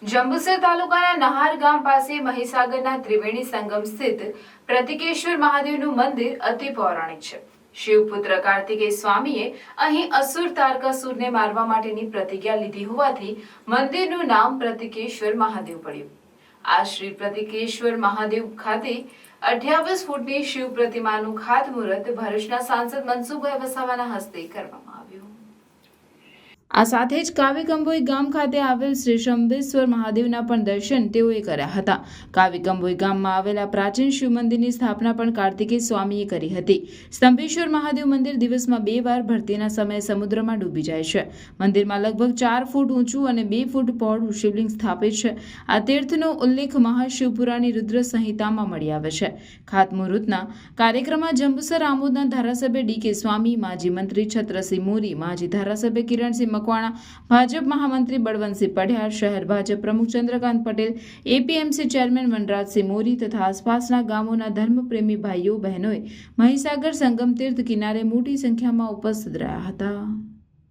જંબુસર તાલુકાના નહાર ગામ પાસે મહીસાગરના ત્રિવેણી સંગમ સ્થિત પ્રતિકેશ્વર મહાદેવનું મંદિર અતિ પૌરાણિક છે। શિવપુત્ર કાર્તિકેય સ્વામીએ અહીં અસુર તારકાસુરને મારવા માટેની પ્રતિજ્ઞા લીધી હોવાથી મંદિરનું નામ પ્રતિકેશ્વર મહાદેવ પડ્યું। આ શ્રી પ્રતિકેશ્વર મહાદેવ ખાતે 28 ફૂટની શિવ પ્રતિમાનું ખાતમુહૂર્ત ભરૂચના સાંસદ મનસુખભાઈ વસાવાના હસ્તે કરવામાં આવ્યું। આ સાથે જ કાવીકંભોઈ ગામ ખાતે આવેલ શ્રી શંભેશ્વર મહાદેવના પણ દર્શન તેઓએ કર્યા હતા। કાવીકંભોઈ ગામમાં આવેલા પ્રાચીન શિવ મંદિરની સ્થાપના પણ કાર્તિકેય સ્વામીએ કરી હતી। સ્તંભેશ્વર મહાદેવ મંદિર દિવસમાં 2 વાર ભરતીના સમયે સમુદ્રમાં ડૂબી જાય છે। મંદિરમાં લગભગ 4 ફૂટ ઊંચું અને 2 ફૂટ પહોળું શિવલિંગ સ્થાપિત છે। આ તીર્થનો ઉલ્લેખ મહાશિવપુરાણી રુદ્ર સંહિતામાં મળી આવે છે। ખાતમુહૂર્તના કાર્યક્રમમાં જંબુસર આમોદના ધારાસભ્ય ડી.કે. સ્વામી, માજી મંત્રી છત્રસિંહ મોરી, માજી ધારાસભ્ય કિરણસિંહ મકવાણા, ભાજપ મહામંત્રી બળવંતસિંહ પઢિયાર, શહેર ભાજપ પ્રમુખ ચંદ્રકાંત પટેલ, એપીએમસી ચેરમેન વનરાજસિંહ મોરી તથા આસપાસના ગામોના ધર્મપ્રેમી ભાઈઓ બહેનોએ મહીસાગર સંગમ તીર્થ કિનારે મોટી સંખ્યામાં ઉપસ્થિત રહ્યા હતા।